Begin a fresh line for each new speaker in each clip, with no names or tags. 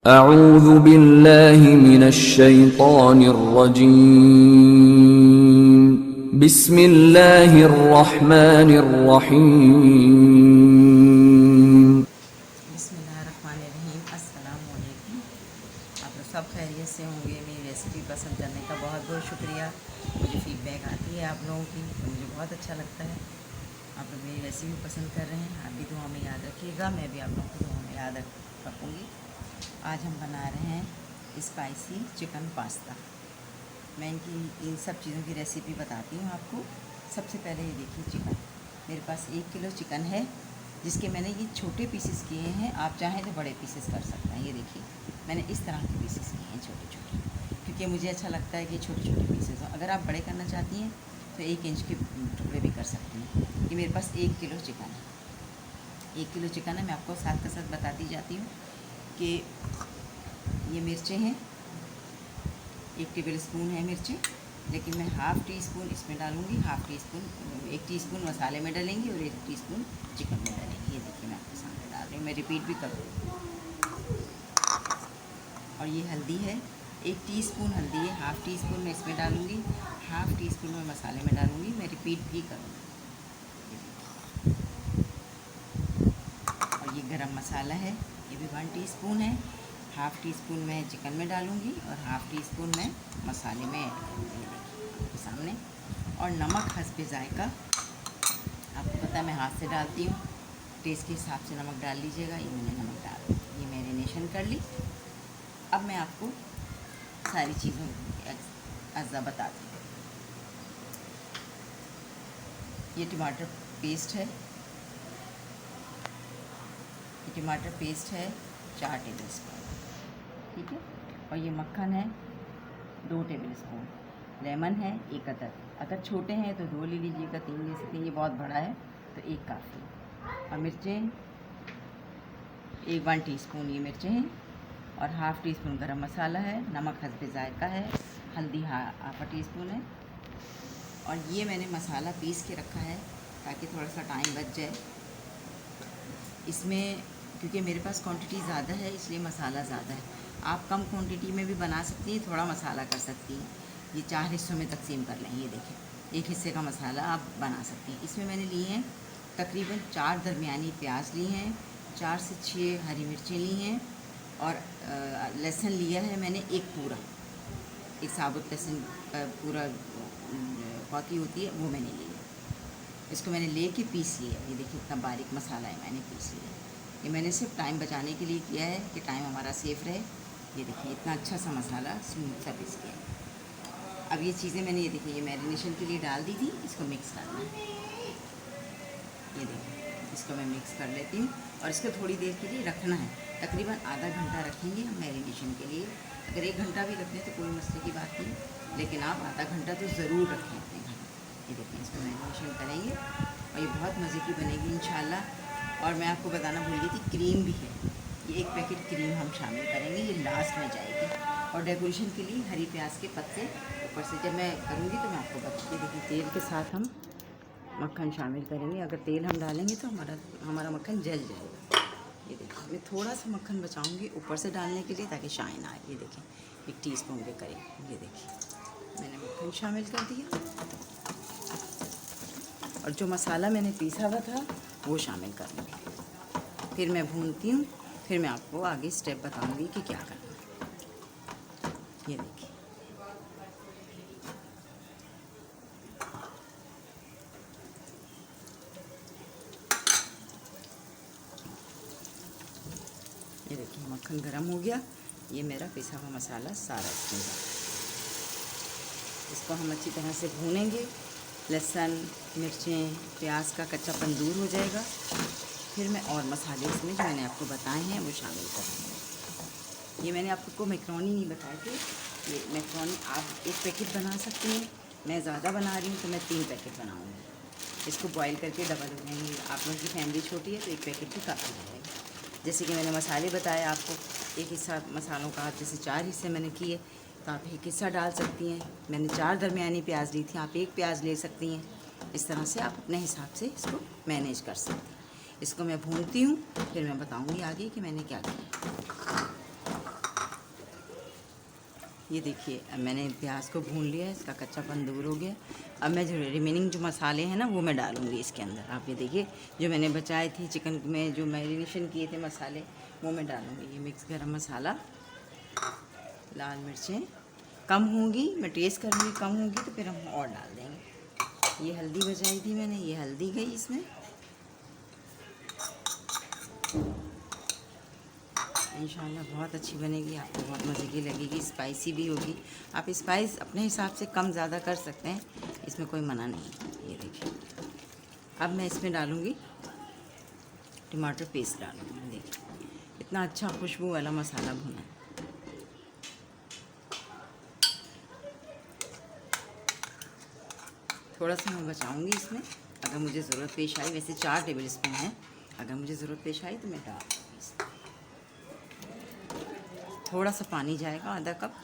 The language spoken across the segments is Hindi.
अऊज़ु बिल्लाहि मिनश्शैतानिर्रजीम बिस्मिल्लाहिर्रहमानिर्रहीम।
बिस्मिल्लाहिर्रहमानिर्रहीम। अस्सलामु अलैकुम। आप लोग सब खैरियत से होंगे। मेरी रेसिपी पसंद करने का बहुत बहुत शुक्रिया। मुझे फ़ीडबैक आती है आप लोगों की तो मुझे बहुत अच्छा लगता है। आप लोग मेरी रेसिपी पसंद कर रहे हैं, आप भी दुआ में याद रखिएगा, मैं भी आप लोगों को दुआ में याद रखूँगी। आज हम बना रहे हैं स्पाइसी चिकन पास्ता। मैं इन सब चीज़ों की रेसिपी बताती हूँ आपको। सबसे पहले ये देखिए चिकन, मेरे पास 1 किलो चिकन है, जिसके मैंने ये छोटे पीसेस किए हैं। आप चाहें तो बड़े पीसेस कर सकते हैं। ये देखिए मैंने इस तरह के पीसेस किए हैं छोटे छोटे, क्योंकि मुझे अच्छा लगता है कि छोटे छोटे पीसेस हो। अगर आप बड़े करना चाहती हैं तो 1 इंच के टुकड़े भी कर सकती हैं। ये मेरे पास 1 किलो चिकन है। 1 किलो चिकन है। मैं आपको साथ के साथ बताती जाती हूँ कि ये मिर्चें हैं, 1 टेबल स्पून है मिर्चें, लेकिन मैं हाफ़ टी स्पून इसमें डालूँगी, 1 टीस्पून मसाले में डालेंगी और 1 टीस्पून चिकन में डालेंगी। ये देखिए मैं आपके सामने डाल रही हूँ, मैं रिपीट भी करूँगी। और ये हल्दी है, 1 टीस्पून हल्दी है, हाफ़ टी स्पून मैं इसमें डालूँगी, हाफ़ टी स्पून मैं मसाले में डालूँगी, मैं रिपीट भी करूँगी। और ये गरम मसाला है, ये भी 1 टीस्पून है, हाफ़ टी स्पून मैं चिकन में डालूँगी और हाफ़ टी स्पून मैं मसाले में ऐड करूँगी। ये देखिए आपके सामने। और नमक हस्बे जायका, आपको पता है मैं हाथ से डालती हूँ, टेस्ट के हिसाब से नमक डाल लीजिएगा। ये मैंने नमक डाल दी, ये मैरिनेशन कर ली। अब मैं आपको सारी चीज़ों अज़ा बताती हूँ। ये टमाटर पेस्ट है, 4 टेबल स्पून, ठीक है। और ये मक्खन है 2 टेबल स्पून, लेमन है 1 अदरक। अगर छोटे हैं तो 2 ले लीजिएगा, 3 ले सकते हैं, ये बहुत बड़ा है तो 1 काफ़ी। और मिर्चें 1 टीस्पून ये मिर्चें हैं, और हाफ़ टी स्पून गरम मसाला है, नमक हस्बे जायका है, हल्दी हाफ़ टी स्पून है। और ये मैंने मसाला पीस के रखा है ताकि थोड़ा सा टाइम बच जाए इसमें, क्योंकि मेरे पास क्वांटिटी ज़्यादा है इसलिए मसाला ज़्यादा है। आप कम क्वांटिटी में भी बना सकती हैं, थोड़ा मसाला कर सकती हैं। ये 4 हिस्सों में तकसीम कर लें। ये देखें, 1 हिस्से का मसाला आप बना सकती हैं। इसमें मैंने लिए हैं तकरीबन 4 दरमियानी प्याज ली हैं, 4 से 6 हरी मिर्चें ली हैं, और लहसुन लिया है मैंने एक साबुत लहसुन पूरा कौती होती है वो मैंने लिया। इसको मैंने लेके पीस लिया। ये देखिए इतना बारीक मसाला है, मैंने पीस लिया। ये मैंने सिर्फ टाइम बचाने के लिए किया है कि टाइम हमारा सेफ़ रहे। ये देखिए इतना अच्छा सा मसाला स्मूथ सा पीस किया। अब ये चीज़ें मैंने, ये देखिए ये मैरिनेशन के लिए डाल दी थी, इसको मिक्स करना है। ये देखिए इसको मैं मिक्स कर लेती हूँ और इसको थोड़ी देर के लिए रखना है। तकरीबन आधा घंटा रखेंगे हम मैरिनेशन के लिए। अगर 1 घंटा भी रख लें तो कोई मसले की बात नहीं, लेकिन आप आधा घंटा तो ज़रूर रखें अपने घर। ये देखिए इसको मैरिनेशन करेंगे और ये बहुत मज़े की बनेगी इंशाल्लाह। और मैं आपको बताना भूल गई थी, क्रीम भी है। ये 1 पैकेट क्रीम हम शामिल करेंगे, ये लास्ट में जाएगी। और डेकोरेशन के लिए हरी प्याज के पत्ते ऊपर से जब मैं करूँगी तो मैं आपको बताऊँगी। देखिए तेल के साथ हम मक्खन शामिल करेंगे। अगर तेल हम डालेंगे तो हमारा मक्खन जल जाएगा। ये देखिए मैं थोड़ा सा मक्खन बचाऊंगी ऊपर से डालने के लिए ताकि शाइन आए। ये देखिए 1 टीस्पून के करीब। ये देखिए मैंने मक्खन शामिल कर दिया, और जो मसाला मैंने पीसा हुआ था वो शामिल कर लूँगी। फिर मैं भूनती हूँ, फिर मैं आपको आगे स्टेप बताऊँगी कि क्या करना है। ये देखिए ये देखिए मक्खन गरम हो गया। ये मेरा पिसा हुआ मसाला सारा इसमें डाल, इसको हम अच्छी तरह से भूनेंगे। लहसुन मिर्चें प्याज का कच्चापन दूर हो जाएगा। फिर मैं और मसाले इसमें जो मैंने आपको बताए हैं वो शामिल करूँगी। ये मैंने आपको मैक्रोनी नहीं बताए थे। ये मैक्रोनी आप 1 पैकेट बना सकती हैं, मैं ज़्यादा बना रही हूँ तो मैं 3 पैकेट बनाऊँगी। इसको बॉईल करके डबल हो जाएंगे। आप लोगों की फैमिली छोटी है तो 1 पैकेट भी काफ़ी हो जाएगा। जैसे कि मैंने मसाले बताए आपको, 1 हिस्सा मसालों का, जैसे 4 हिस्से मैंने किए तो आप 1 हिस्सा डाल सकती हैं। मैंने 4 दरमियानी प्याज ली थी, आप 1 प्याज ले सकती हैं। इस तरह से आप अपने हिसाब से इसको मैनेज कर सकते हैं। इसको मैं भूनती हूँ, फिर मैं बताऊँगी आगे कि मैंने क्या किया। ये देखिए अब मैंने प्याज को भून लिया है, इसका कच्चापन दूर हो गया। अब मैं जो रिमेनिंग जो मसाले हैं ना वो मैं डालूँगी इसके अंदर। आप ये देखिए जो मैंने बचाए थे चिकन में, जो मैरिनेशन किए थे मसाले, वो मैं डालूँगी। ये मिक्स गरम मसाला, लाल मिर्चें कम होंगी, मैं टेस्ट करूँगी, कम होंगी तो फिर हम और डाल देंगे। ये हल्दी बचाई थी मैंने, ये हल्दी गई इसमें। इंशाल्लाह बहुत अच्छी बनेगी, आपको बहुत मज़े की लगेगी, स्पाइसी भी होगी। आप स्पाइस अपने हिसाब से कम ज़्यादा कर सकते हैं, इसमें कोई मना नहीं है। ये देखिए अब मैं इसमें डालूँगी टमाटर पेस्ट डालूँगी। देखिए इतना अच्छा खुशबू वाला मसाला भुना है। थोड़ा सा मैं बचाऊँगी इसमें, अगर मुझे ज़रूरत पेश आई। वैसे 4 टेबल स्पून है, अगर मुझे ज़रूरत पेश आई तो मैं डाल दूँगी इसमें। थोड़ा सा पानी जाएगा, आधा कप,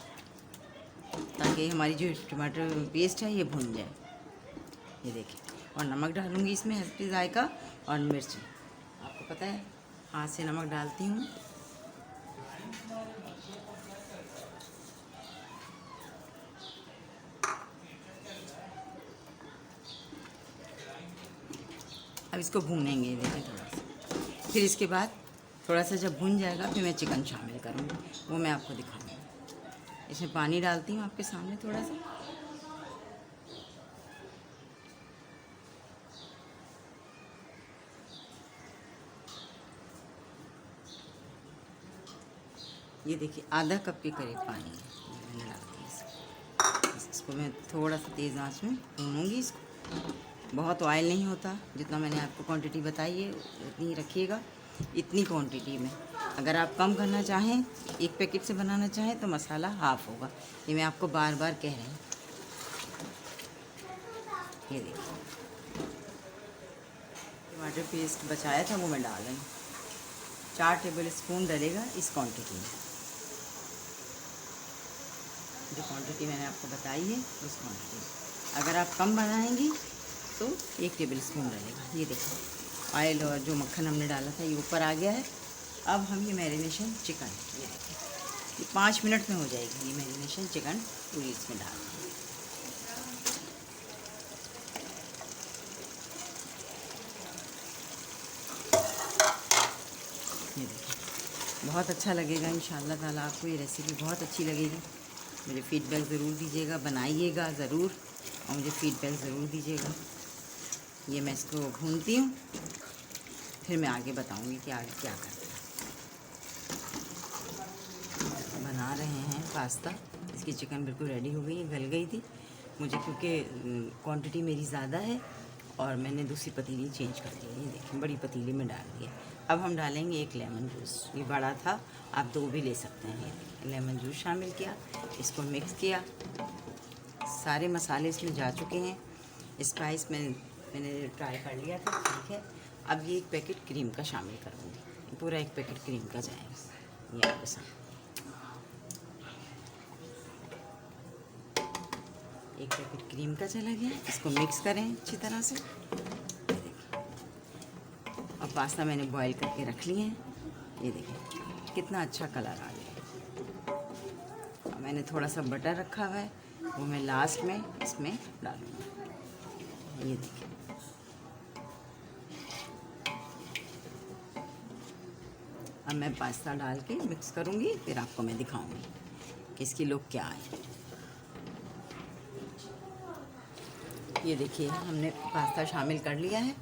ताकि हमारी जो टमाटर पेस्ट है ये भुन जाए। ये देखिए, और नमक डालूँगी इसमें हल्की जायका, और मिर्च। आपको पता है हाथ से नमक डालती हूँ। अब इसको भूनेंगे देखिए थोड़ा सा। फिर इसके बाद थोड़ा सा जब भुन जाएगा फिर मैं चिकन शामिल करूँगी, वो मैं आपको दिखाऊँगी। इसमें पानी डालती हूँ आपके सामने थोड़ा सा। ये देखिए आधा कप के करीब पानी है, ये मैंने डाल दिया। इसको मैं थोड़ा सा तेज़ आंच में भूनूँगी। इसको बहुत ऑयल नहीं होता, जितना मैंने आपको क्वांटिटी बताई है उतनी ही रखिएगा, इतनी क्वांटिटी में। अगर आप कम करना चाहें, एक पैकेट से बनाना चाहें तो मसाला हाफ़ होगा। ये मैं आपको बार बार कह रही हूँ। ये देखिए टमाटर पेस्ट बचाया था वो मैं डाल रही हूँ। 4 टेबल स्पून डलेगा इस क्वांटिटी में, जो क्वांटिटी मैंने आपको बताई है उस क्वांटिटी में। अगर आप कम बनाएंगी तो 1 टेबल स्पून डलेगा। ये देखो ऑयल और जो मक्खन हमने डाला था ये ऊपर आ गया है। अब हम ये मैरिनेशन चिकन, ये देखिए ये 5 मिनट में हो जाएगी। ये मैरिनेशन चिकन पूरी इसमें डाल दें। ये देखिए बहुत अच्छा लगेगा इंशाल्लाह ताला, आपको ये रेसिपी बहुत अच्छी लगेगी। मुझे फ़ीडबैक ज़रूर दीजिएगा, बनाइएगा ज़रूर और मुझे फ़ीडबैक ज़रूर दीजिएगा। ये मैं इसको भूनती हूँ, फिर मैं आगे बताऊँगी कि आगे क्या करना है। बना रहे हैं पास्ता, इसकी चिकन बिल्कुल रेडी हो गई है, गल गई थी मुझे, क्योंकि क्वांटिटी मेरी ज़्यादा है और मैंने दूसरी पतीली चेंज कर दी है। ये देखिए बड़ी पतीली में डाल दिया। अब हम डालेंगे 1 लेमन जूस, ये बड़ा था, आप 2 भी ले सकते हैं। ये देखिए लेमन जूस शामिल किया, इसको मिक्स किया। सारे मसाले इसमें जा चुके हैं, स्पाइस मैंने ट्राई कर लिया था, ठीक है। अब ये 1 पैकेट क्रीम का शामिल करूँगी, पूरा 1 पैकेट क्रीम का जाएगा ये आपके साथ। 1 पैकेट क्रीम का चला गया, इसको मिक्स करें अच्छी तरह से। अब पास्ता मैंने बॉईल करके रख लिए हैं। ये देखिए कितना अच्छा कलर आ गया। मैंने थोड़ा सा बटर रखा हुआ है, वो मैं लास्ट में इसमें डालूँगी। ये देखिए अब मैं पास्ता डाल के मिक्स करूँगी, फिर आपको मैं दिखाऊँगी कि इसकी लुक क्या है। ये देखिए हमने पास्ता शामिल कर लिया है,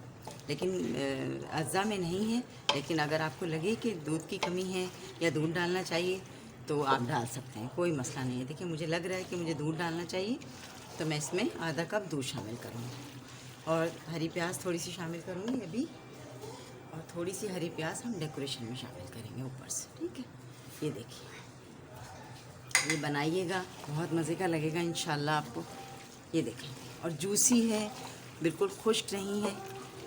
लेकिन अज्जा में नहीं है। लेकिन अगर आपको लगे कि दूध की कमी है या दूध डालना चाहिए तो आप डाल सकते हैं, कोई मसला नहीं है। देखिए मुझे लग रहा है कि मुझे दूध डालना चाहिए, तो मैं इसमें आधा कप दूध शामिल करूँगी और हरी प्याज थोड़ी सी शामिल करूँगी अभी, और थोड़ी सी हरी प्याज हम डेकोरेशन में शामिल करेंगे ऊपर से, ठीक है। ये देखिए ये बनाइएगा, बहुत मज़े का लगेगा इंशाल्लाह आपको। ये देखिए और जूसी है, बिल्कुल खुश्क नहीं है।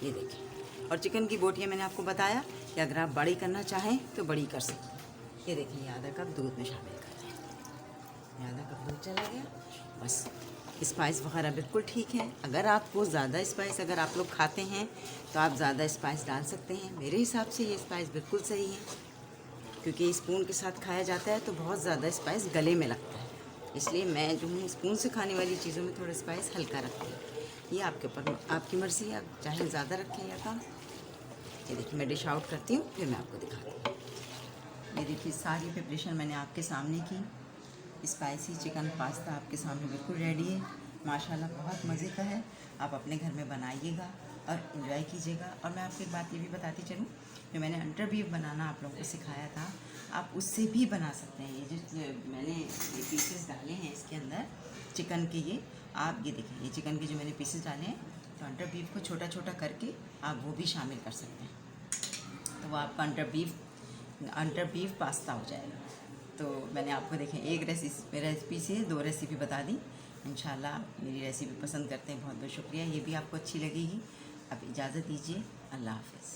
ये देखिए और चिकन की बोटियाँ मैंने आपको बताया कि अगर आप बड़ी करना चाहें तो बड़ी कर सकते हैं। ये देखिए आधा कप दूध में शामिल कर दें, आधा कप दूध चला गया। बस स्पाइस वगैरह बिल्कुल ठीक है। अगर आपको ज़्यादा स्पाइस, अगर आप लोग खाते हैं तो आप ज़्यादा स्पाइस डाल सकते हैं। मेरे हिसाब से ये स्पाइस बिल्कुल सही है, क्योंकि स्पून के साथ खाया जाता है तो बहुत ज़्यादा स्पाइस गले में लगता है। इसलिए मैं जो हूँ स्पून से खाने वाली चीज़ों में थोड़ा स्पाइस हल्का रखती हूँ। ये आपके ऊपर, आपकी मर्ज़ी है, आप चाहे ज़्यादा रखें या कम। ये देखिए मैं डिश आउट करती हूँ, फिर मैं आपको दिखाती हूँ। ये देखिए सारी प्रिपरेशन मैंने आपके सामने की। स्पाइसी चिकन पास्ता आपके सामने बिल्कुल रेडी है। माशाल्लाह बहुत मज़े का है। आप अपने घर में बनाइएगा और इन्जॉय कीजिएगा। और मैं आपको एक बात ये भी बताती चलूँ, जो मैंने अंडर बीफ बनाना आप लोगों को सिखाया था, आप उससे भी बना सकते हैं। ये जो मैंने ये पीसेस डाले हैं इसके अंदर चिकन के, ये आप ये देखें, ये चिकन के जो मैंने पीसेस डाले हैं, तो अंडर बीफ को छोटा छोटा करके आप वो भी शामिल कर सकते हैं। तो वो आपका अंडर बीफ पास्ता हो जाएगा। तो मैंने आपको देखें एक रेसिपी से 2 रेसिपी बता दी। इंशाल्लाह मेरी रेसिपी पसंद करते हैं, बहुत बहुत शुक्रिया। ये भी आपको अच्छी लगेगी। अब इजाज़त दीजिए, अल्लाह हाफ़िज़।